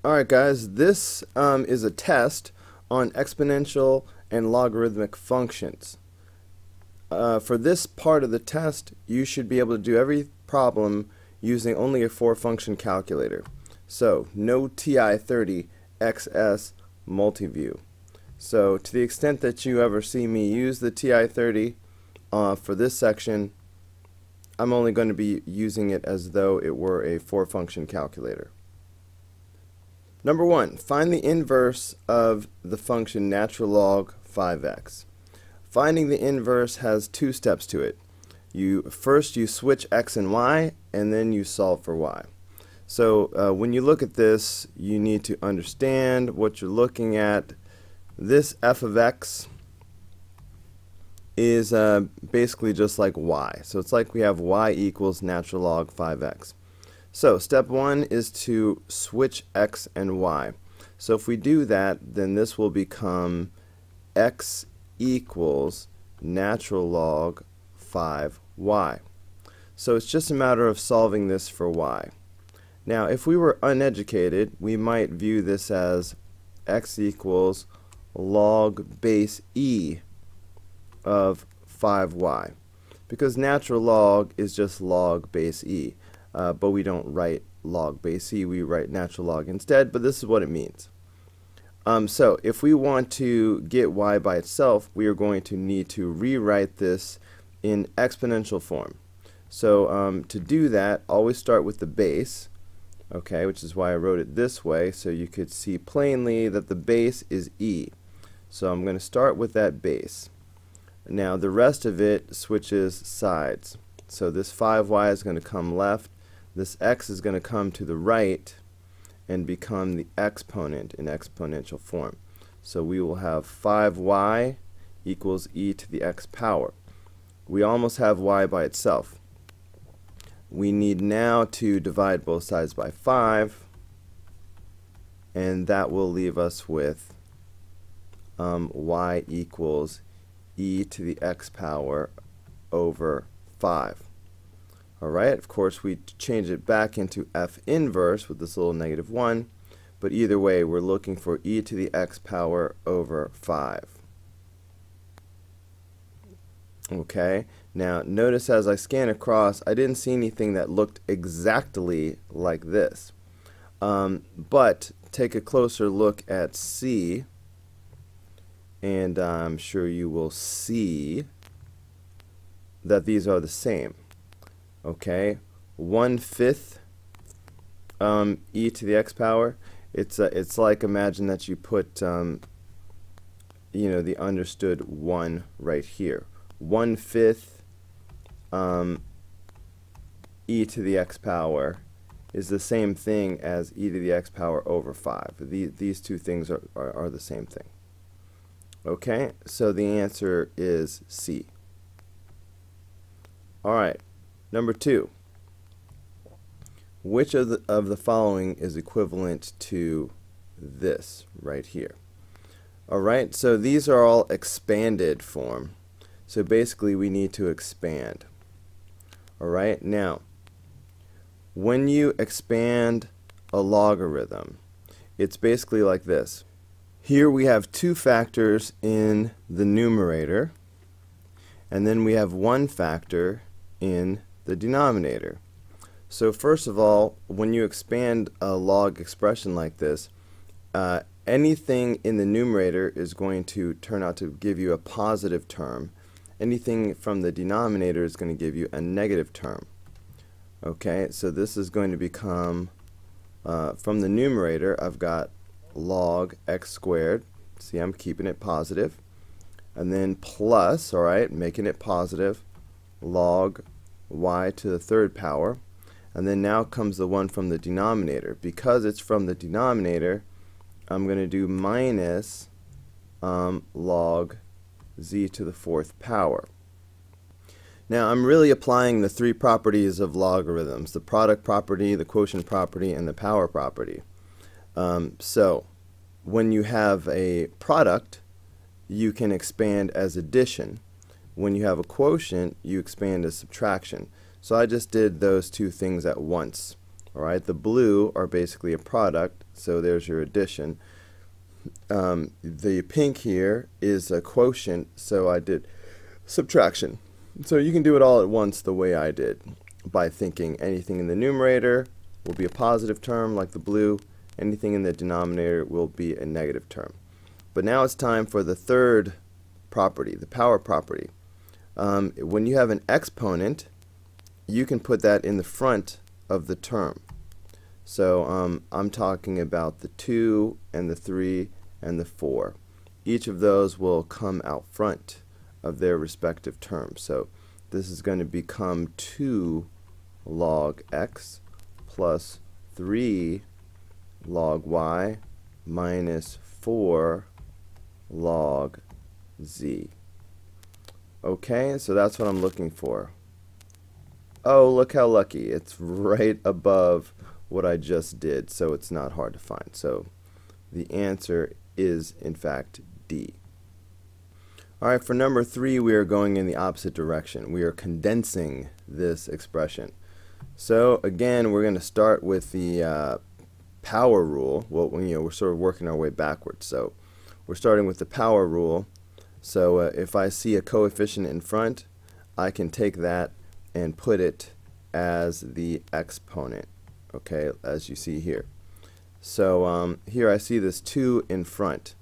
Alright guys, this is a test on exponential and logarithmic functions. For this part of the test, you should be able to do every problem using only a 4-function calculator. So, no TI-30 XS multiview. So, to the extent that you ever see me use the TI-30 for this section, I'm only going to be using it as though it were a 4-function calculator. Number 1, find the inverse of the function natural log 5x. Finding the inverse has 2 steps to it. First you switch x and y, and then you solve for y. So when you look at this, you need to understand what you're looking at. This f of x is basically just like y. So it's like we have y equals natural log 5x. So step 1 is to switch x and y. So if we do that, then this will become x equals natural log 5y. So it's just a matter of solving this for y. Now if we were uneducated, we might view this as x equals log base e of 5y, because natural log is just log base e. But we don't write log base e, we write natural log instead, but this is what it means. So if we want to get y by itself, we are going to need to rewrite this in exponential form. So to do that, always start with the base, okay, which is why I wrote it this way, so you could see plainly that the base is e. So I'm going to start with that base. Now the rest of it switches sides. So this 5y is going to come left. This x is going to come to the right and become the exponent in exponential form. So we will have 5y equals e to the x power. We almost have y by itself. We need now to divide both sides by 5, and that will leave us with y equals e to the x power over 5. Alright, of course we change it back into f inverse with this little negative 1, but either way we're looking for e to the x power over 5. Okay, now notice as I scan across, I didn't see anything that looked exactly like this. But take a closer look at C, and I'm sure you will see that these are the same. Okay, 1/5 e to the x power. It's like, imagine that you put the understood 1 right here. 1/5 e to the x power is the same thing as e to the x power over 5. These two things are the same thing. Okay, so the answer is C. Alright, number 2. Which of the following is equivalent to this right here? Alright, so these are all expanded form. So basically we need to expand. Alright, now when you expand a logarithm, it's basically like this. Here we have 2 factors in the numerator, and then we have 1 factor in the denominator. So first of all, when you expand a log expression like this, anything in the numerator is going to turn out to give you a positive term. Anything from the denominator is going to give you a negative term. Okay, so this is going to become, from the numerator, I've got log x squared. See, I'm keeping it positive. And then plus, alright, making it positive, log y to the 3rd power. And then now comes the one from the denominator. Because it's from the denominator, I'm going to do minus log z to the 4th power. Now I'm really applying the 3 properties of logarithms: the product property, the quotient property, and the power property. So when you have a product, you can expand as addition. When you have a quotient, you expand as subtraction. So I just did those 2 things at once. Alright, the blue are basically a product, so there's your addition. The pink here is a quotient, so I did subtraction. So you can do it all at once the way I did, by thinking anything in the numerator will be a positive term like the blue, anything in the denominator will be a negative term. But now it's time for the third property, the power property. When you have an exponent, you can put that in the front of the term. So I'm talking about the 2 and the 3 and the 4. Each of those will come out front of their respective terms. So this is going to become 2 log x plus 3 log y minus 4 log z. Okay, so that's what I'm looking for. Oh, look how lucky. It's right above what I just did, so it's not hard to find. So the answer is, in fact, D. Alright, for number 3, we are going in the opposite direction. We are condensing this expression. So again, we're going to start with the power rule. Well, we're sort of working our way backwards. So we're starting with the power rule. So if I see a coefficient in front, I can take that and put it as the exponent, okay, as you see here. So here I see this 2 in front,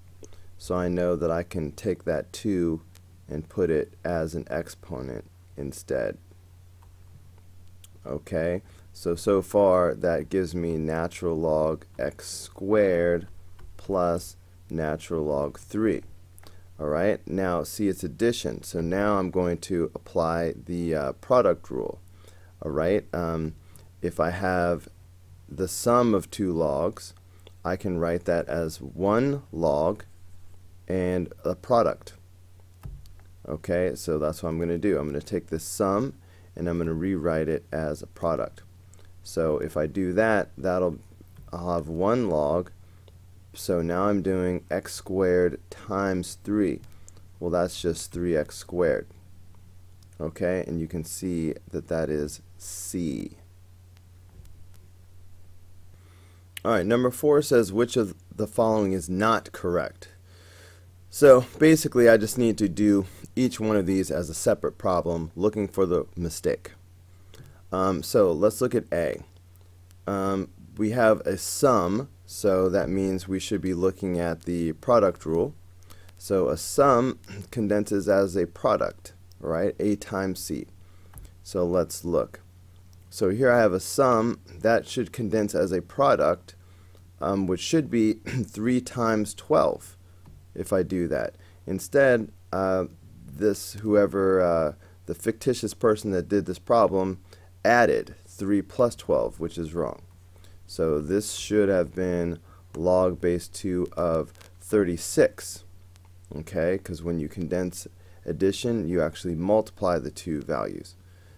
so I know that I can take that 2 and put it as an exponent instead. Okay, so far that gives me natural log x squared plus natural log 3. Alright, now see, it's addition, so now I'm going to apply the product rule. Alright, if I have the sum of 2 logs, I can write that as 1 log and a product. Okay, so that's what I'm going to do. I'm going to take this sum and I'm going to rewrite it as a product. So if I do that, I'll have 1 log. So now I'm doing x squared times 3. Well, that's just 3x squared. Okay, and you can see that that is C. Alright, number 4 says which of the following is not correct. So basically I just need to do each one of these as a separate problem, looking for the mistake. So let's look at A. We have a sum, so that means we should be looking at the product rule. So a sum condenses as a product, right? A times C. So let's look. So here I have a sum that should condense as a product, which should be 3 times 12 if I do that. Instead, the fictitious person that did this problem added 3 plus 12, which is wrong. So this should have been log base 2 of 36. Okay, because when you condense addition, you actually multiply the two values.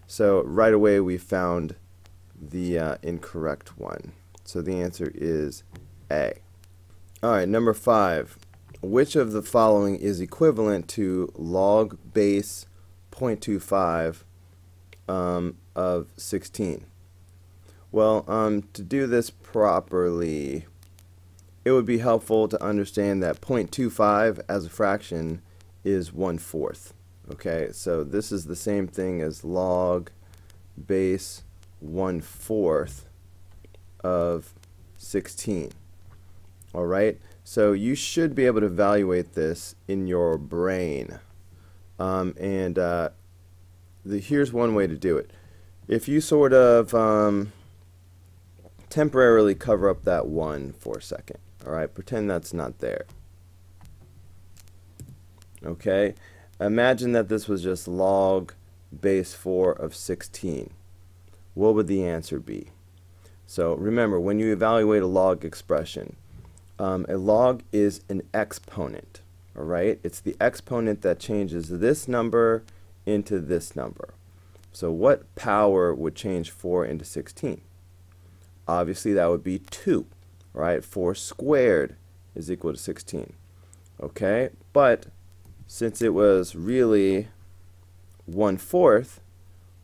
So right away we found the incorrect one. So the answer is A. Alright, number 5. Which of the following is equivalent to log base 0.25 of 16? Well, to do this properly, it would be helpful to understand that 0.25 as a fraction is 1/4. Okay, so this is the same thing as log base 1/4 of 16. Alright, so you should be able to evaluate this in your brain. Here's one way to do it. If you sort of temporarily cover up that 1 for a second, alright, pretend that's not there. Okay, imagine that this was just log base 4 of 16. What would the answer be? So remember, when you evaluate a log expression, a log is an exponent. Alright, it's the exponent that changes this number into this number. So what power would change 4 into 16? Obviously that would be 2. Right, 4 squared is equal to 16. Okay, but since it was really 1/4,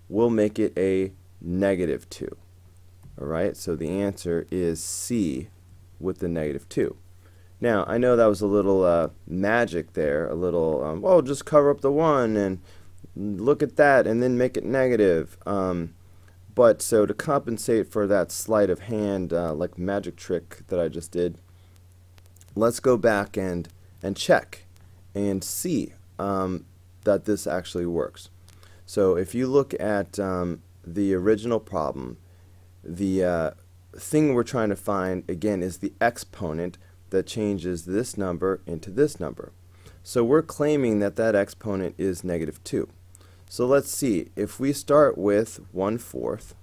we'll make it a -2. Alright, so the answer is C with the -2. Now, I know that was a little magic there, a little, well, just cover up the 1 and look at that and then make it negative. But so to compensate for that sleight of hand, like magic trick that I just did, let's go back and check and see that this actually works. So if you look at the original problem, the thing we're trying to find, again, is the exponent that changes this number into this number. So we're claiming that that exponent is -2. So let's see, if we start with 1/4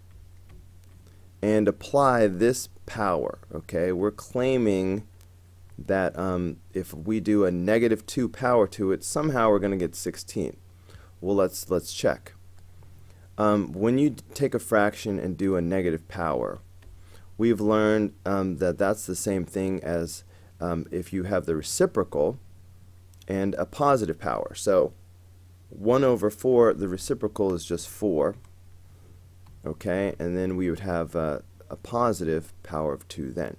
and apply this power, okay, we're claiming that if we do a -2 power to it, somehow we're going to get 16. Well, let's check. When you take a fraction and do a negative power, we've learned that that's the same thing as if you have the reciprocal and a positive power. So 1/4, the reciprocal is just 4, okay, and then we would have a positive power of 2 then.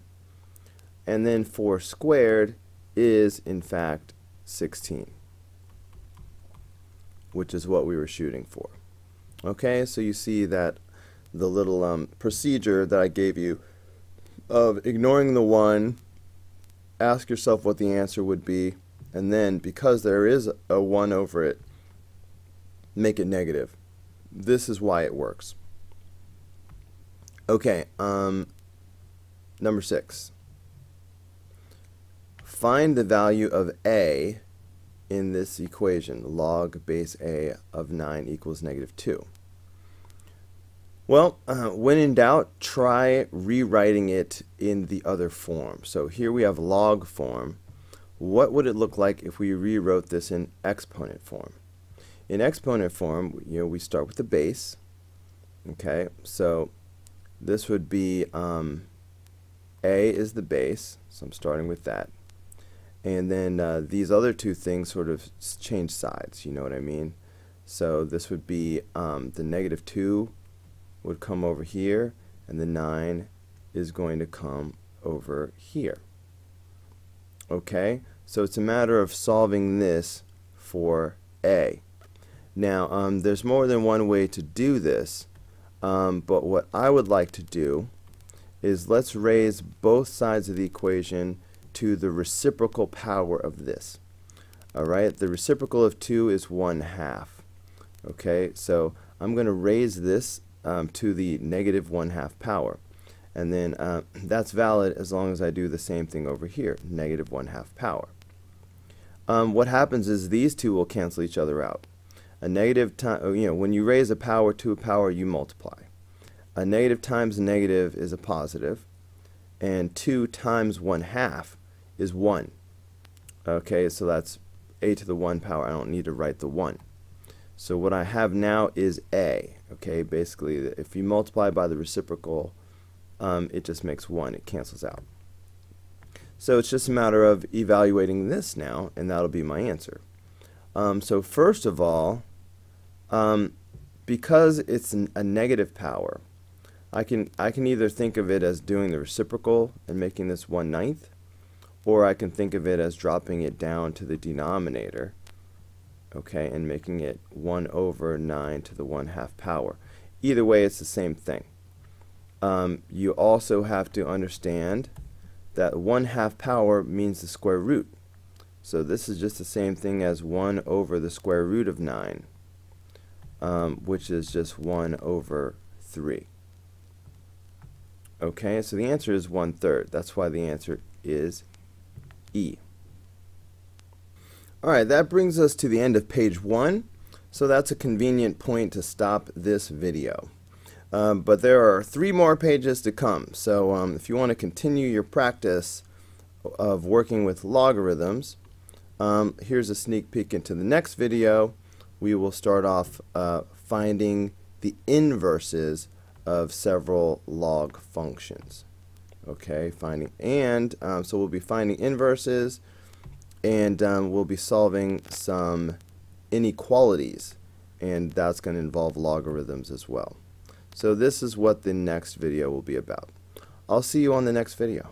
And then 4 squared is in fact 16, which is what we were shooting for. Okay, so you see that the little procedure that I gave you of ignoring the 1, ask yourself what the answer would be, and then because there is a 1 over it, make it negative. This is why it works. Okay, number 6. Find the value of a in this equation, log base a of 9 equals -2. Well, when in doubt, try rewriting it in the other form. So here we have log form. What would it look like if we rewrote this in exponent form? In exponent form, we start with the base. Okay, so this would be a is the base, so I'm starting with that. And then these other two things sort of change sides, you know what I mean? So this would be the -2 would come over here, and the 9 is going to come over here. Okay, so it's a matter of solving this for a. Now, there's more than one way to do this, but what I would like to do is let's raise both sides of the equation to the reciprocal power of this. Alright, the reciprocal of 2 is 1/2. Okay, so I'm going to raise this to the -1/2 power. And then that's valid as long as I do the same thing over here, -1/2 power. What happens is these two will cancel each other out. A negative when you raise a power to a power, you multiply. A negative times a negative is a positive, and 2 times 1/2 is 1. Okay, so that's a to the 1 power. I don't need to write the 1. So what I have now is a. Okay, basically, if you multiply by the reciprocal, it just makes 1. It cancels out. So it's just a matter of evaluating this now, and that'll be my answer. So first of all, because it's a negative power, I can either think of it as doing the reciprocal and making this 1/9, or I can think of it as dropping it down to the denominator, okay, and making it 1/9 to the 1/2 power. Either way, it's the same thing. You also have to understand that 1/2 power means the square root. So this is just the same thing as 1 over the square root of 9, which is just 1/3. Okay, so the answer is 1/3. That's why the answer is E. Alright, that brings us to the end of page 1. So that's a convenient point to stop this video. But there are 3 more pages to come. So if you want to continue your practice of working with logarithms, here's a sneak peek into the next video. We will start off finding the inverses of several log functions. Okay, so we'll be finding inverses, and we'll be solving some inequalities, and that's going to involve logarithms as well. So this is what the next video will be about. I'll see you on the next video.